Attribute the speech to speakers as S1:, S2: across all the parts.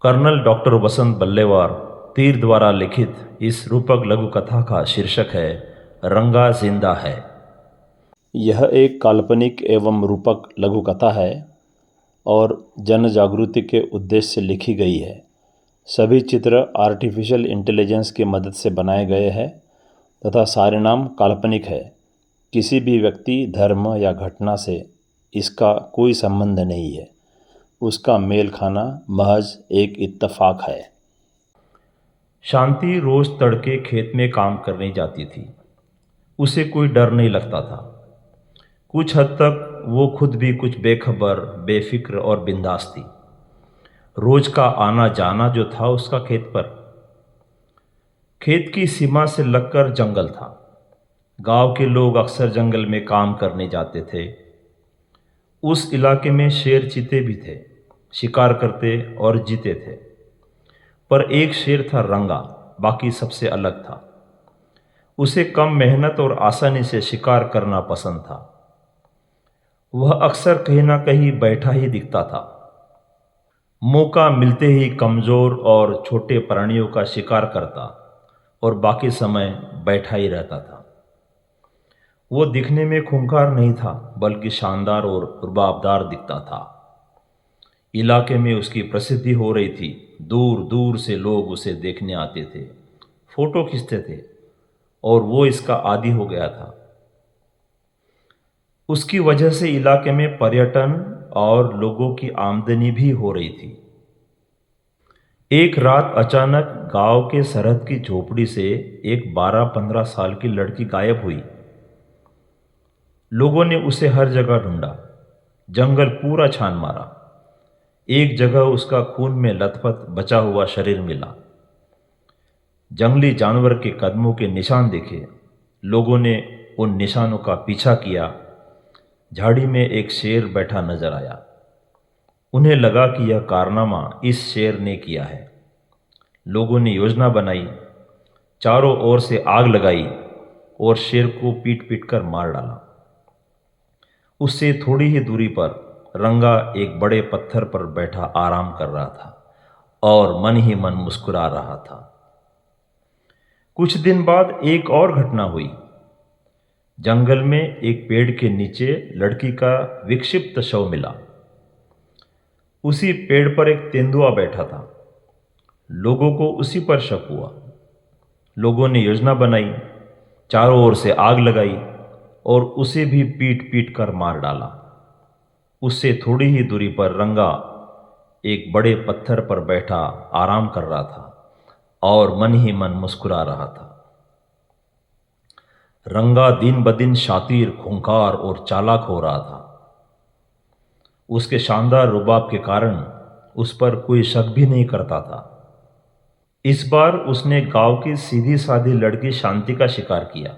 S1: Colonel doctor वसंत बल्लेवार तीर द्वारा लिखित इस रूपक लघु कथा का शीर्षक है रंगा जिंदा है। यह एक काल्पनिक एवं रूपक लघु कथा है और जन जागृति के उद्देश्य से लिखी गई है। सभी चित्र आर्टिफिशियल इंटेलिजेंस की मदद से बनाए गए हैं तथा सारे नाम काल्पनिक है। किसी भी व्यक्ति, धर्म या घटना से इसका कोई संबंध नहीं है। उसका मेल खाना महज एक इत्तेफाक है। शांति रोज तड़के खेत में काम करने जाती थी। उसे कोई डर नहीं लगता था। कुछ हद तक वो खुद भी कुछ बेखबर, बेफिक्र और बिंदास थी। रोज का आना जाना जो था उसका खेत की सीमा से लगकर जंगल था। गांव के लोग अक्सर जंगल में काम करने जाते थे। उस इलाके में शेर चीते भी थे, शिकार करते और जीते थे। पर एक शेर था रंगा, बाकी सबसे अलग था। उसे कम मेहनत और आसानी से शिकार करना पसंद था। वह अक्सर कहीं ना कहीं बैठा ही दिखता था। मौका मिलते ही कमजोर और छोटे प्राणियों का शिकार करता और बाकी समय बैठा ही रहता था। वो दिखने में खूंखार नहीं था, बल्कि शानदार और रुबाबदार दिखता था। इलाके में उसकी प्रसिद्धि हो रही थी। दूर दूर से लोग उसे देखने आते थे, फोटो खींचते थे और वो इसका आदी हो गया था। उसकी वजह से इलाके में पर्यटन और लोगों की आमदनी भी हो रही थी। एक रात अचानक गांव के सरहद की झोपड़ी से एक 12-15 साल की लड़की गायब हुई। लोगों ने उसे हर जगह ढूंढा, जंगल पूरा छान मारा। एक जगह उसका खून में लथपथ बचा हुआ शरीर मिला। जंगली जानवर के कदमों के निशान देखे। लोगों ने उन निशानों का पीछा किया। झाड़ी में एक शेर बैठा नजर आया। उन्हें लगा कि यह कारनामा इस शेर ने किया है। लोगों ने योजना बनाई, चारों ओर से आग लगाई और शेर को पीट पीट कर मार डाला। उससे थोड़ी ही दूरी पर रंगा एक बड़े पत्थर पर बैठा आराम कर रहा था और मन ही मन मुस्कुरा रहा था। कुछ दिन बाद एक और घटना हुई। जंगल में एक पेड़ के नीचे लड़की का विक्षिप्त शव मिला। उसी पेड़ पर एक तेंदुआ बैठा था। लोगों को उसी पर शक हुआ। लोगों ने योजना बनाई, चारों ओर से आग लगाई और उसे भी पीट पीट कर मार डाला। उससे थोड़ी ही दूरी पर रंगा एक बड़े पत्थर पर बैठा आराम कर रहा था और मन ही मन मुस्कुरा रहा था। रंगा दिन ब दिन शातिर, खूंखार और चालाक हो रहा था। उसके शानदार रुबाब के कारण उस पर कोई शक भी नहीं करता था। इस बार उसने गांव की सीधी सादी लड़की शांति का शिकार किया।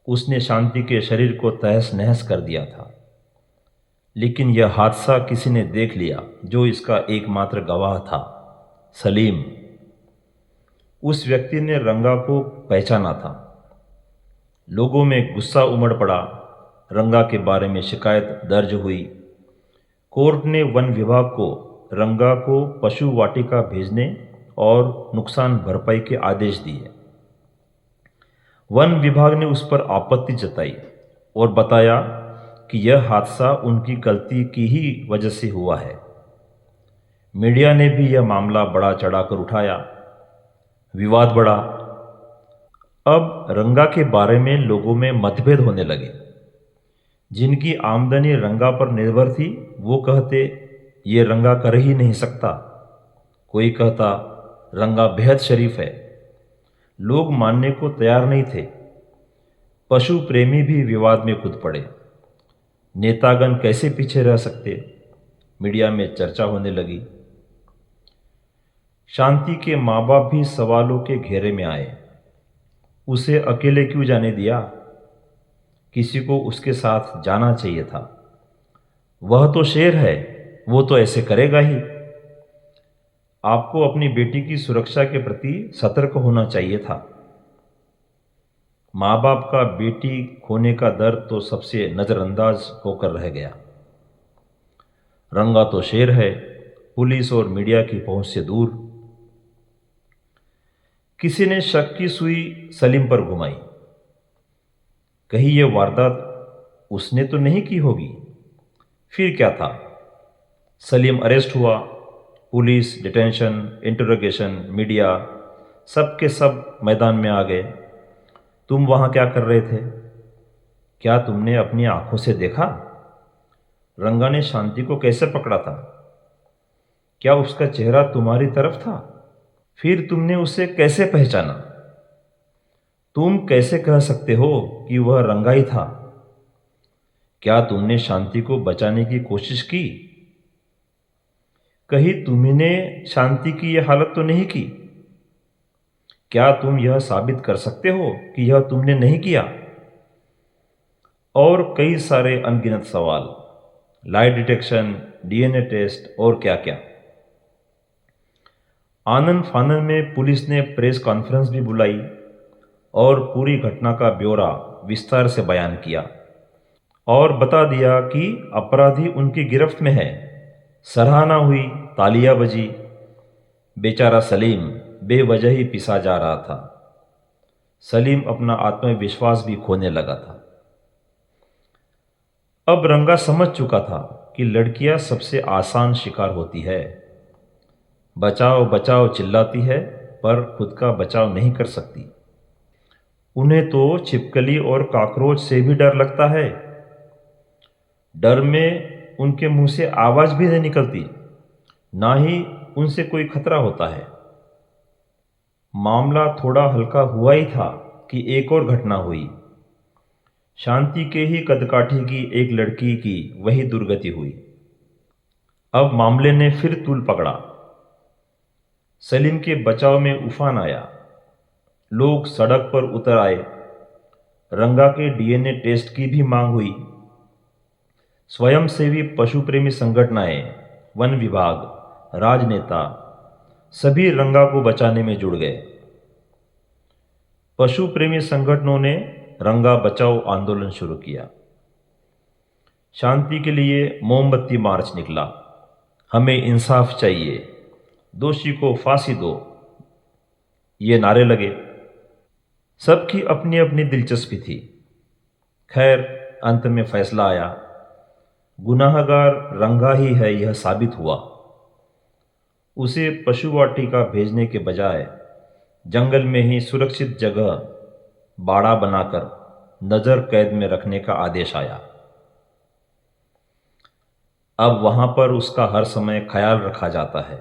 S1: उसने शांति के शरीर को तहस नहस कर दिया था। लेकिन यह हादसा किसी ने देख लिया, जो इसका एकमात्र गवाह था, सलीम। उस व्यक्ति ने रंगा को पहचाना था। लोगों में गुस्सा उमड़ पड़ा। रंगा के बारे में शिकायत दर्ज हुई। कोर्ट ने वन विभाग को रंगा को पशु वाटिका भेजने और नुकसान भरपाई के आदेश दिए। वन विभाग ने उस पर आपत्ति जताई और बताया कि यह हादसा उनकी गलती की ही वजह से हुआ है। मीडिया ने भी यह मामला बढ़ा चढ़ाकर उठाया। विवाद बढ़ा। अब रंगा के बारे में लोगों में मतभेद होने लगे। जिनकी आमदनी रंगा पर निर्भर थी, वो कहते ये रंगा कर ही नहीं सकता। कोई कहता रंगा बेहद शरीफ है। लोग मानने को तैयार नहीं थे। पशु प्रेमी भी विवाद में कूद पड़े। नेतागण कैसे पीछे रह सकते? मीडिया में चर्चा होने लगी। शांति के माँ बाप भी सवालों के घेरे में आए। उसे अकेले क्यों जाने दिया? किसी को उसके साथ जाना चाहिए था। वह तो शेर है, वो तो ऐसे करेगा ही। आपको अपनी बेटी की सुरक्षा के प्रति सतर्क होना चाहिए था। माँ बाप का बेटी खोने का दर्द तो सबसे नज़रअंदाज होकर रह गया। रंगा तो शेर है, पुलिस और मीडिया की पहुंच से दूर। किसी ने शक की सुई सलीम पर घुमाई। कहीं यह वारदात उसने तो नहीं की होगी। फिर क्या था? सलीम अरेस्ट हुआ। पुलिस, डिटेंशन, इंटरोगेशन, मीडिया, सब के सब मैदान में आ गए। तुम वहां क्या कर रहे थे? क्या तुमने अपनी आंखों से देखा? रंगा ने शांति को कैसे पकड़ा था? क्या उसका चेहरा तुम्हारी तरफ था? फिर तुमने उसे कैसे पहचाना? तुम कैसे कह सकते हो कि वह रंगा ही था? क्या तुमने शांति को बचाने की कोशिश की? कहीं तुमने शांति की यह हालत तो नहीं की? क्या तुम यह साबित कर सकते हो कि यह तुमने नहीं किया? और कई सारे अनगिनत सवाल, लाई डिटेक्शन, डीएनए टेस्ट और क्या क्या। आनन फानन में पुलिस ने प्रेस कॉन्फ्रेंस भी बुलाई और पूरी घटना का ब्यौरा विस्तार से बयान किया और बता दिया कि अपराधी उनकी गिरफ्त में है। सराहना हुई, तालियां बजी। बेचारा सलीम बेवजह ही पिसा जा रहा था। सलीम अपना आत्मविश्वास भी खोने लगा था। अब रंगा समझ चुका था कि लड़कियां सबसे आसान शिकार होती है। बचाओ बचाओ चिल्लाती है पर खुद का बचाव नहीं कर सकती। उन्हें तो छिपकली और कॉकरोच से भी डर लगता है। डर में उनके मुंह से आवाज भी नहीं निकलती, ना ही उनसे कोई खतरा होता है। मामला थोड़ा हल्का हुआ ही था कि एक और घटना हुई। शांति के ही कदकाठी की एक लड़की की वही दुर्गति हुई। अब मामले ने फिर तूल पकड़ा। सलीम के बचाव में उफान आया। लोग सड़क पर उतर आए। रंगा के डीएनए टेस्ट की भी मांग हुई। स्वयंसेवी पशु प्रेमी संगठनें, वन विभाग, राजनेता सभी रंगा को बचाने में जुड़ गए। पशु प्रेमी संगठनों ने रंगा बचाओ आंदोलन शुरू किया। शांति के लिए मोमबत्ती मार्च निकला। हमें इंसाफ चाहिए, दोषी को फांसी दो, ये नारे लगे। सबकी अपनी अपनी दिलचस्पी थी। खैर, अंत में फैसला आया। गुनाहगार रंगा ही है, यह साबित हुआ। उसे पशु वाटिका भेजने के बजाय जंगल में ही सुरक्षित जगह बाड़ा बनाकर नजर कैद में रखने का आदेश आया। अब वहां पर उसका हर समय ख्याल रखा जाता है।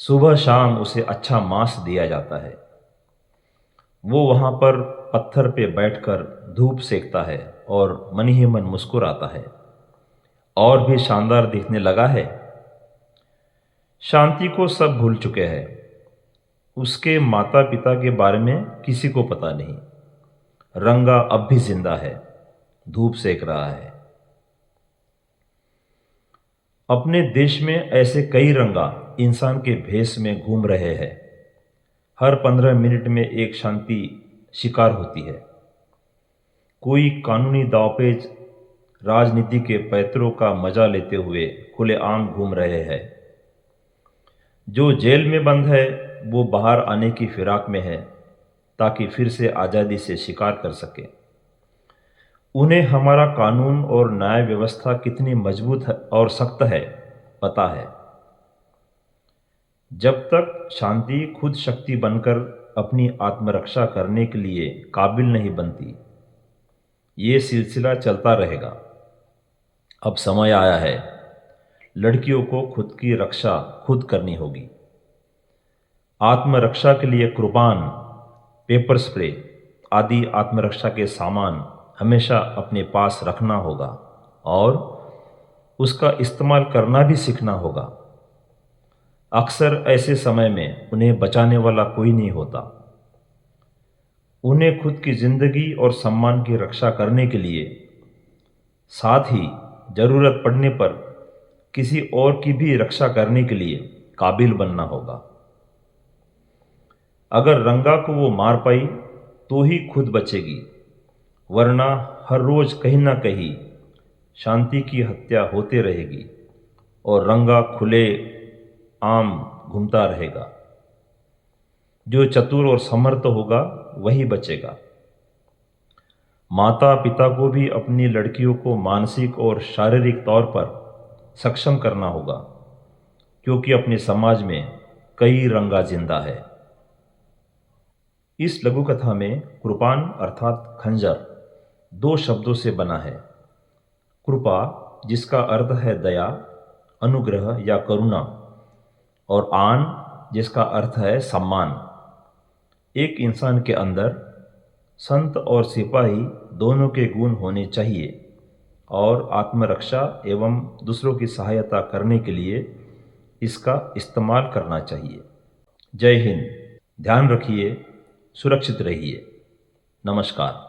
S1: सुबह शाम उसे अच्छा मांस दिया जाता है। वो वहां पर पत्थर पे बैठकर धूप सेकता है और मन ही मन मुस्कुराता है। और भी शानदार दिखने लगा है। शांति को सब भूल चुके हैं। उसके माता पिता के बारे में किसी को पता नहीं। रंगा अब भी जिंदा है, धूप सेक रहा है। अपने देश में ऐसे कई रंगा इंसान के भेष में घूम रहे हैं। हर 15 मिनट में एक शांति शिकार होती है। कोई कानूनी दावपेच राजनीति के पैतरों का मजा लेते हुए खुलेआम घूम रहे हैं। जो जेल में बंद है वो बाहर आने की फिराक में है ताकि फिर से आज़ादी से शिकार कर सके। उन्हें हमारा कानून और न्याय व्यवस्था कितनी मजबूत है और सख्त है पता है। जब तक शांति खुद शक्ति बनकर अपनी आत्मरक्षा करने के लिए काबिल नहीं बनती, ये सिलसिला चलता रहेगा। अब समय आया है, लड़कियों को खुद की रक्षा खुद करनी होगी। आत्मरक्षा के लिए कृपान, पेपर स्प्रे आदि आत्मरक्षा के सामान हमेशा अपने पास रखना होगा और उसका इस्तेमाल करना भी सीखना होगा। अक्सर ऐसे समय में उन्हें बचाने वाला कोई नहीं होता। उन्हें खुद की जिंदगी और सम्मान की रक्षा करने के लिए, साथ ही जरूरत पड़ने पर किसी और की भी रक्षा करने के लिए काबिल बनना होगा। अगर रंगा को वो मार पाई तो ही खुद बचेगी, वरना हर रोज कहीं ना कहीं शांति की हत्या होते रहेगी और रंगा खुले आम घूमता रहेगा। जो चतुर और समर्थ होगा वही बचेगा। माता पिता को भी अपनी लड़कियों को मानसिक और शारीरिक तौर पर सक्षम करना होगा, क्योंकि अपने समाज में कई रंगा जिंदा है। इस लघु कथा में कृपान अर्थात खंजर 2 शब्दों से बना है। कृपा जिसका अर्थ है दया, अनुग्रह या करुणा, और आन जिसका अर्थ है सम्मान। एक इंसान के अंदर संत और सिपाही दोनों के गुण होने चाहिए और आत्मरक्षा एवं दूसरों की सहायता करने के लिए इसका इस्तेमाल करना चाहिए। जय हिंद। ध्यान रखिए, सुरक्षित रहिए। नमस्कार।